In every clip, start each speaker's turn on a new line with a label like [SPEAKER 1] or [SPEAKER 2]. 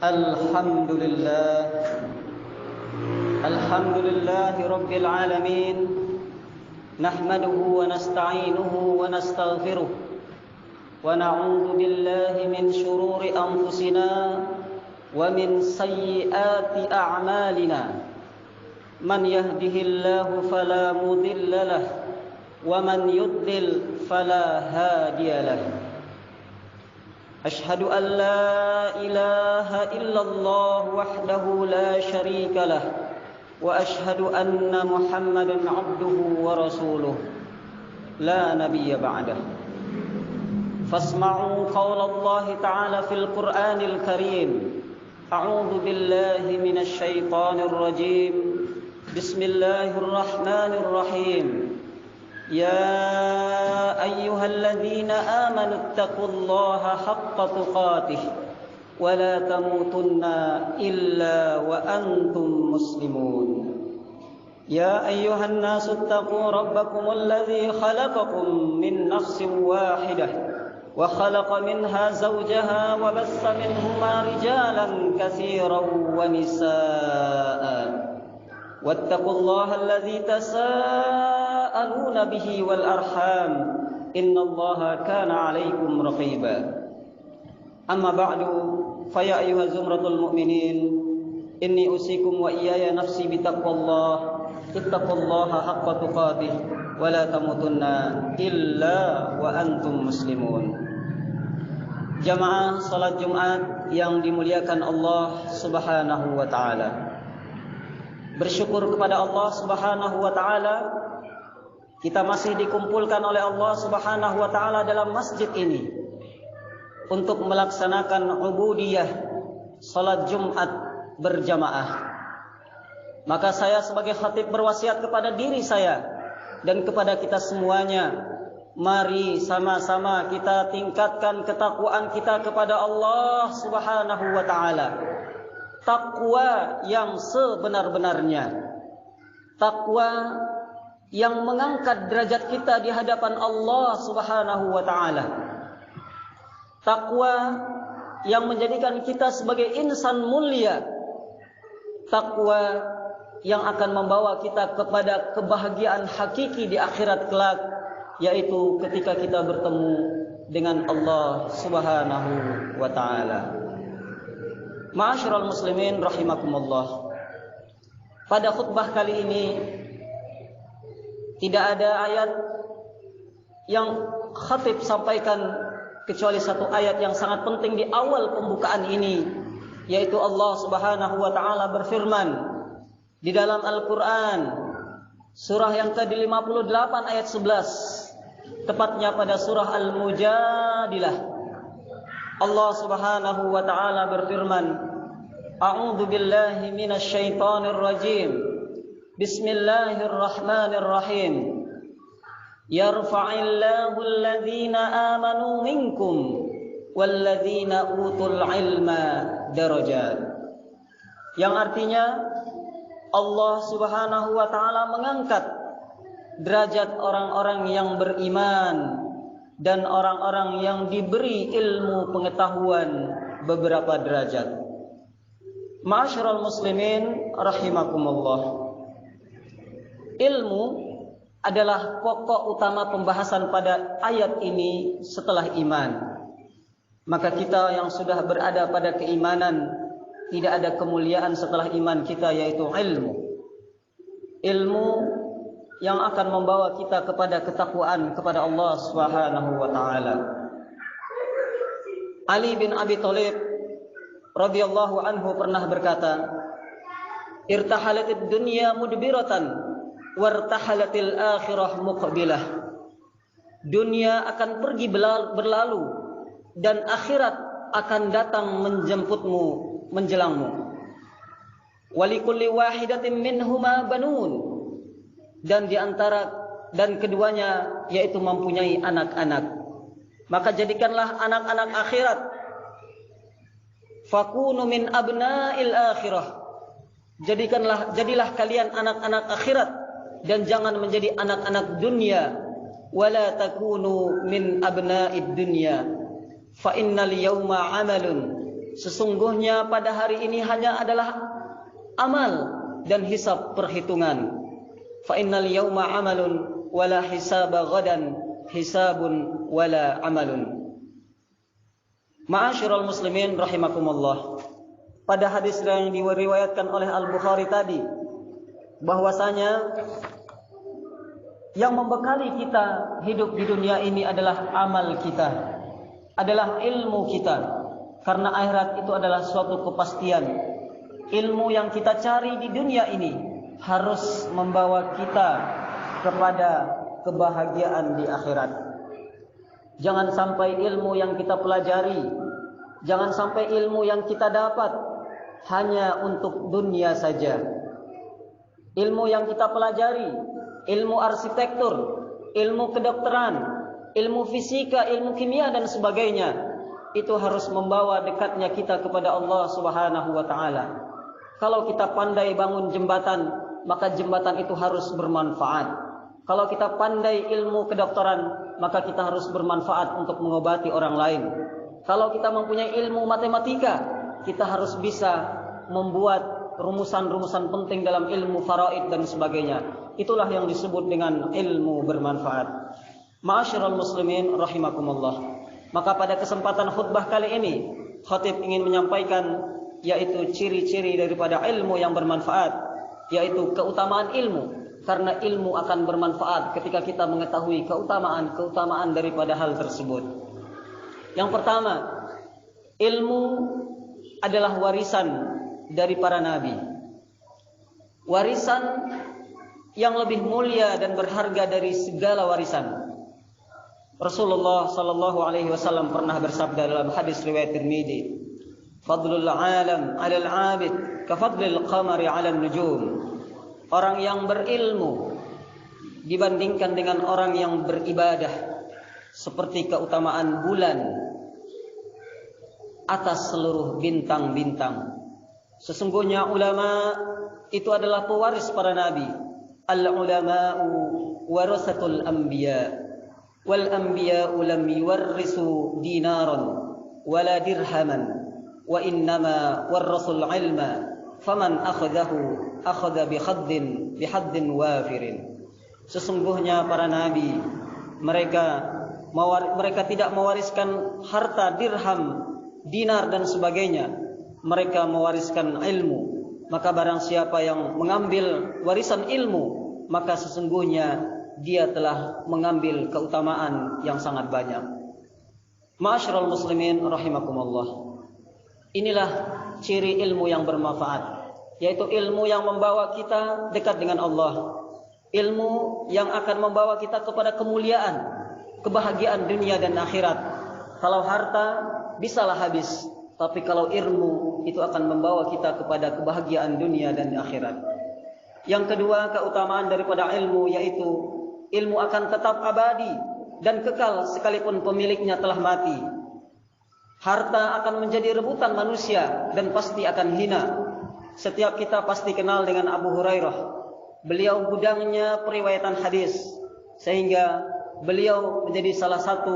[SPEAKER 1] Alhamdulillah Alhamdulillahi Rabbil Alamin. Nahmaduhu wa nasta'inuhu wa nastaghfiruh. Wa na'udzu billahi min shururi anfusina wa min sayyiati a'malina. Man yahdihillahu fala mudilla lahu wa man yudlil fala hadiya lahu. أشهد أن لا إله إلا الله وحده لا شريك له وأشهد أن محمدا عبده ورسوله لا نبي بعده. فاسمعوا قول الله تعالى في القرآن الكريم. أعوذ بالله من الشيطان الرجيم. بسم الله الرحمن الرحيم. يا أيها الذين آمنوا اتقوا الله حق تقاته ولا تموتن إلا وأنتم مسلمون. يا أيها الناس اتقوا ربكم الذي خلقكم من نفس واحدة وخلق منها زوجها وبث منهما رجالا كثيرا ونساء واتقوا الله الذي تساءلون به والأرحام إن الله كان عليكم رقيبا. أما بعد فيا أيها الزمرة المؤمنين إني أوصيكم وإياي نفسي بتقوى الله. اتقوا الله حق تقاته ولا تموتن إلا وأنتم مسلمون. Jamaah salat Jumat yang dimuliakan Allah Subhanahu wa taala. Bersyukur kepada Allah Subhanahu wa taala, kita masih dikumpulkan oleh Allah Subhanahu wa taala dalam masjid ini untuk melaksanakan ubudiyah salat Jumat berjamaah. Maka saya sebagai khatib berwasiat kepada diri saya dan kepada kita semuanya, mari sama-sama kita tingkatkan ketakwaan kita kepada Allah Subhanahu wa taala. Takwa yang sebenar-benarnya, takwa yang mengangkat derajat kita di hadapan Allah Subhanahu wa taala, takwa yang menjadikan kita sebagai insan mulia, takwa yang akan membawa kita kepada kebahagiaan hakiki di akhirat kelak, yaitu ketika kita bertemu dengan Allah Subhanahu wa taala. Ma'asyiral muslimin rahimakumullah. Pada khutbah kali ini tidak ada ayat yang khatib sampaikan kecuali satu ayat yang sangat penting di awal pembukaan ini, yaitu Allah Subhanahu wa taala berfirman di dalam Al-Qur'an surah yang ke-58 ayat 11, tepatnya pada surah Al-Mujadilah. Allah Subhanahu wa taala berfirman, A'udzu billahi minasy syaithanir rajim. Bismillahirrahmanirrahim. Yarfa'illahu alladhina amanu minkum walladzina utul ilma darajat. Yang artinya Allah Subhanahu wa taala mengangkat derajat orang-orang yang beriman dan orang-orang yang diberi ilmu pengetahuan beberapa derajat. Ma'asyiral muslimin rahimakumullah. Ilmu adalah pokok utama pembahasan pada ayat ini setelah iman. Maka kita yang sudah berada pada keimanan, tidak ada kemuliaan setelah iman kita, yaitu ilmu. Ilmu yang akan membawa kita kepada ketakwaan kepada Allah Subhanahu wa taala. Ali bin Abi Thalib radhiyallahu anhu pernah berkata, "Irtahalatid dunya mudbiratan wartahalatil akhirah muqbilah." Dunia akan pergi berlalu dan akhirat akan datang menjemputmu, menjelangmu. Walikulli wahidatin minhuma banun. Dan keduanya yaitu mempunyai anak-anak. Maka jadikanlah anak-anak akhirat. Fakunu min abna'il akhirah. Jadilah kalian anak-anak akhirat dan jangan menjadi anak-anak dunia. Wala takunu min abna'id dunya. Fa innal yawma amalun Sesungguhnya pada hari ini hanya adalah amal dan hisab perhitungan. Fa innal yawma amalun wala hisaba ghadan hisabun wala amalun. Ma'asyiral muslimin rahimakumullah. Pada hadis yang diriwayatkan oleh Al-Bukhari tadi, bahwasanya yang membekali kita hidup di dunia ini adalah amal kita, adalah ilmu kita. Karena akhirat itu adalah suatu kepastian. Ilmu yang kita cari di dunia ini harus membawa kita kepada kebahagiaan di akhirat. Jangan sampai ilmu yang kita pelajari, jangan sampai ilmu yang kita dapat hanya untuk dunia saja. Ilmu yang kita pelajari, ilmu arsitektur, ilmu kedokteran, ilmu fisika, ilmu kimia dan sebagainya, itu harus membawa dekatnya kita kepada Allah Subhanahu wa taala. Kalau kita pandai bangun jembatan, maka jembatan itu harus bermanfaat. Kalau kita pandai ilmu kedokteran, maka kita harus bermanfaat untuk mengobati orang lain. Kalau kita mempunyai ilmu matematika, kita harus bisa membuat rumusan-rumusan penting dalam ilmu faraid dan sebagainya. Itulah yang disebut dengan ilmu bermanfaat. Ma'asyiral muslimin rahimakumullah. Maka pada kesempatan khutbah kali ini, khatib ingin menyampaikan yaitu ciri-ciri daripada ilmu yang bermanfaat, yaitu keutamaan ilmu. Karena ilmu akan bermanfaat ketika kita mengetahui keutamaan daripada hal tersebut. Yang pertama, ilmu adalah warisan dari para nabi. Warisan yang lebih mulia dan berharga dari segala warisan. Rasulullah sallallahu alaihi wasallam pernah bersabda dalam hadis riwayat Tirmidzi, "Fadlul 'alam 'alal 'abid ka fadlil qamari 'alan nujum." Orang yang berilmu dibandingkan dengan orang yang beribadah seperti keutamaan bulan atas seluruh bintang-bintang. Sesungguhnya ulama itu adalah pewaris para nabi. Al-ulama'u warasatul anbiya. Wal anbiya'u lam yuwarrisu dinaran wala dirhaman wa innama warrasul ilma faman akhadahu akhadha bihaddin wafirin. Sesungguhnya para nabi mereka tidak mewariskan harta, dirham, dinar dan sebagainya. Mereka mewariskan ilmu. Maka barang siapa yang mengambil warisan ilmu, maka sesungguhnya dia telah mengambil keutamaan yang sangat banyak. Ma'asyiral muslimin rahimakumullah. Inilah ciri ilmu yang bermanfaat, yaitu ilmu yang membawa kita dekat dengan Allah. Ilmu yang akan membawa kita kepada kemuliaan, kebahagiaan dunia dan akhirat. Kalau harta bisalah habis, tapi kalau ilmu itu akan membawa kita kepada kebahagiaan dunia dan akhirat. Yang kedua, keutamaan daripada ilmu yaitu ilmu akan tetap abadi dan kekal sekalipun pemiliknya telah mati. Harta akan menjadi rebutan manusia dan pasti akan hina. Setiap kita pasti kenal dengan Abu Hurairah. Beliau gudangnya periwayatan hadis, sehingga beliau menjadi salah satu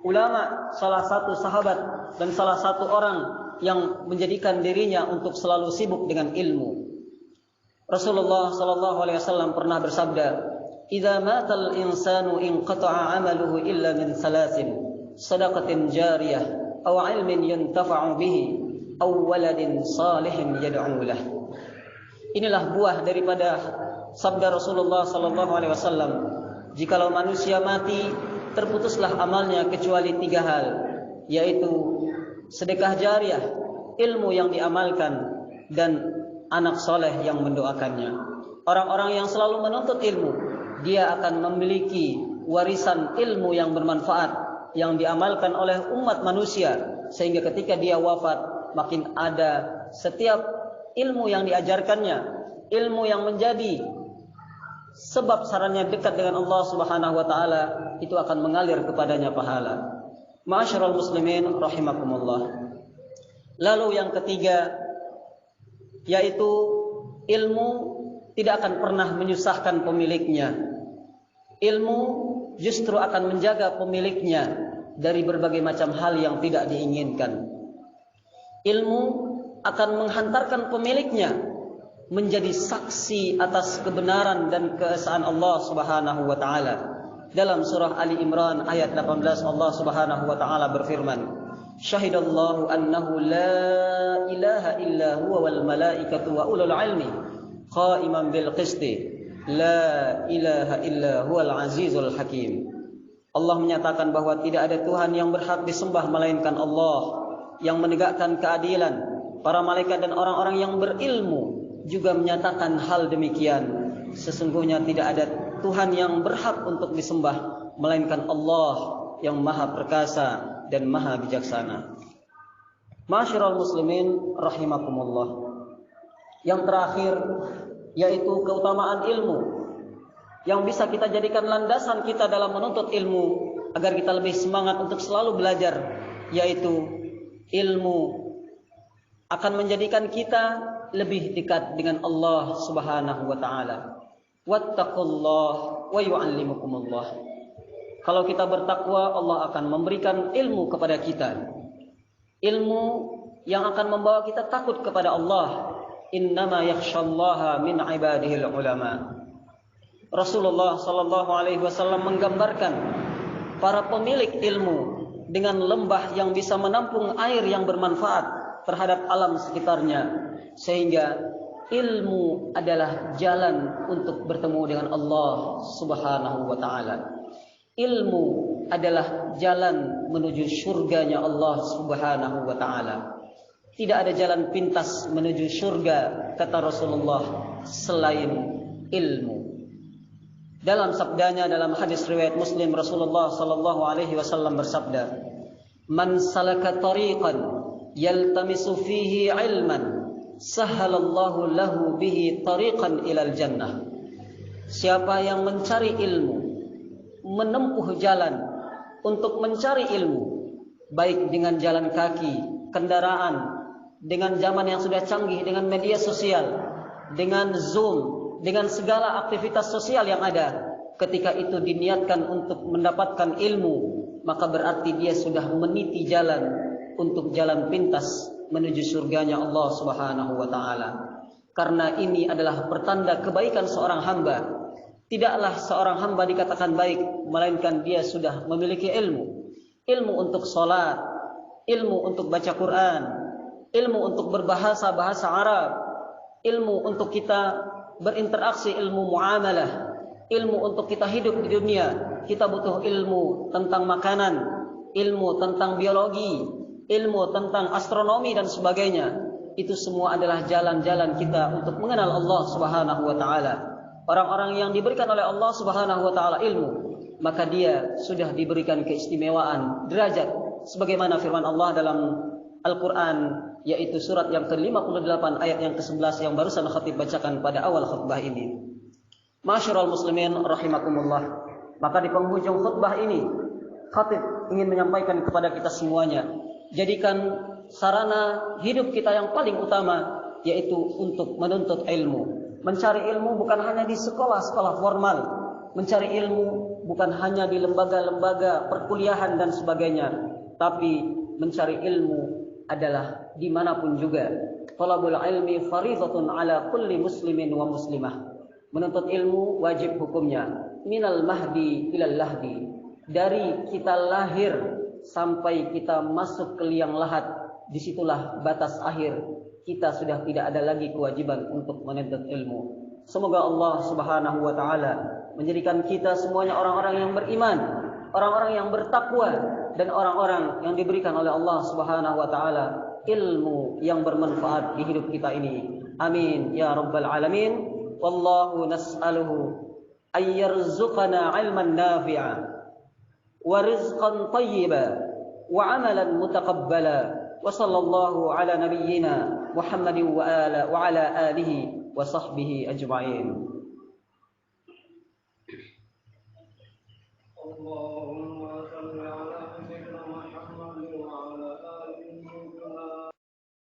[SPEAKER 1] ulama, salah satu sahabat, dan salah satu orang yang menjadikan dirinya untuk selalu sibuk dengan ilmu. Rasulullah sallallahu alaihi wasallam pernah bersabda, "Idza matal insanu inqata'a 'amaluhu illa min thalathin, shadaqatin jariyah, aw 'ilmin yuntafa'u bihi, aw waladin salihin yad'u lah." Inilah buah daripada sabda Rasulullah sallallahu alaihi wasallam, jikalau manusia mati, terputuslah amalnya kecuali 3 hal, yaitu sedekah jariyah, ilmu yang diamalkan, dan anak soleh yang mendoakannya. Orang-orang yang selalu menuntut ilmu, dia akan memiliki warisan ilmu yang bermanfaat yang diamalkan oleh umat manusia, sehingga ketika dia wafat, makin ada setiap ilmu yang diajarkannya, ilmu yang menjadi sebab sarannya dekat dengan Allah Subhanahu wa taala, itu akan mengalir kepadanya pahala. Ma'asyiral muslimin rahimakumullah. Lalu yang ketiga, yaitu ilmu tidak akan pernah menyusahkan pemiliknya. Ilmu justru akan menjaga pemiliknya dari berbagai macam hal yang tidak diinginkan. Ilmu akan menghantarkan pemiliknya menjadi saksi atas kebenaran dan keesaan Allah Subhanahu wa taala. Dalam surah Ali Imran ayat 18 Allah Subhanahu wa taala berfirman, "Syahidallahu annahu la ilaha illa huwa wal malaikatu wa ulul ilmi qa'iman bil qisti la ilaha illa huwal azizul hakim." Allah menyatakan bahwa tidak ada Tuhan yang berhak disembah melainkan Allah yang menegakkan keadilan. Para malaikat dan orang-orang yang berilmu juga menyatakan hal demikian. Sesungguhnya tidak ada Tuhan yang berhak untuk disembah melainkan Allah yang maha perkasa dan maha bijaksana. Ma'asyiral muslimin rahimakumullah. Yang terakhir yaitu keutamaan ilmu yang bisa kita jadikan landasan kita dalam menuntut ilmu agar kita lebih semangat untuk selalu belajar, yaitu ilmu akan menjadikan kita lebih dekat dengan Allah Subhanahu wa taala. Wattaqullah wa yu'allimukumullah. Kalau kita bertakwa, Allah akan memberikan ilmu kepada kita. Ilmu yang akan membawa kita takut kepada Allah. Innama yakhshallaha min ibadihil ulama. Rasulullah sallallahu alaihi wasallam menggambarkan para pemilik ilmu dengan lembah yang bisa menampung air yang bermanfaat terhadap alam sekitarnya, sehingga ilmu adalah jalan untuk bertemu dengan Allah Subhanahu wa taala. Ilmu adalah jalan menuju surganya Allah Subhanahu wa taala. Tidak ada jalan pintas menuju surga, kata Rasulullah, selain ilmu. Dalam sabdanya dalam hadis riwayat Muslim, Rasulullah sallallahu alaihi wasallam bersabda, "Man salaka tariqan yaltamisu fihi ilman, sahhalallahu lahu bihi tariqan ilal jannah." Siapa yang mencari ilmu, menempuh jalan untuk mencari ilmu, baik dengan jalan kaki, kendaraan, dengan zaman yang sudah canggih, dengan media sosial, dengan Zoom, dengan segala aktivitas sosial yang ada, ketika itu diniatkan untuk mendapatkan ilmu, maka berarti dia sudah meniti jalan untuk jalan pintas menuju surganya Allah Subhanahu wa taala. Karena ini adalah pertanda kebaikan seorang hamba. Tidaklah seorang hamba dikatakan baik melainkan dia sudah memiliki ilmu. Ilmu untuk salat, ilmu untuk baca Quran, ilmu untuk berbahasa bahasa Arab, ilmu untuk kita berinteraksi, ilmu muamalah, ilmu untuk kita hidup di dunia. Kita butuh ilmu tentang makanan, ilmu tentang biologi, ilmu tentang astronomi dan sebagainya. Itu semua adalah jalan-jalan kita untuk mengenal Allah Subhanahu wa taala. Orang-orang yang diberikan oleh Allah Subhanahu wa taala ilmu, maka dia sudah diberikan keistimewaan derajat sebagaimana firman Allah dalam Al-Quran, yaitu surat yang ke-58 ayat yang ke-11 yang barusan khatib bacakan pada awal khutbah ini. Ma'asyiral muslimin rahimakumullah. Maka di penghujung khutbah ini, khatib ingin menyampaikan kepada kita semuanya, jadikan sarana hidup kita yang paling utama yaitu untuk menuntut ilmu. Mencari ilmu bukan hanya di sekolah-sekolah formal, mencari ilmu bukan hanya di lembaga-lembaga perkuliahan dan sebagainya, tapi mencari ilmu adalah dimanapun juga. Talabul ilmi faridatun ala kulli muslimin wa muslimah. Menuntut ilmu wajib hukumnya. Minal mahdi ilal lahdi. Dari kita lahir sampai kita masuk ke liang lahat, disitulah batas akhir. Kita sudah tidak ada lagi kewajiban untuk menuntut ilmu. Semoga Allah Subhanahu wa taala menjadikan kita semuanya orang-orang yang beriman, orang-orang yang bertakwa, dan orang-orang yang diberikan oleh Allah Subhanahu wa taala ilmu yang bermanfaat di hidup kita ini. Amin ya rabbal alamin. Wallahu nas'aluhu ay yarzuqana 'ilman nafi'a wa rizqan thayyiban wa 'amalan mutaqabbala. Wa sallallahu ala nabiyyina Muhammadin wa ala alihi wa sahbihi ajma'in. Allahumma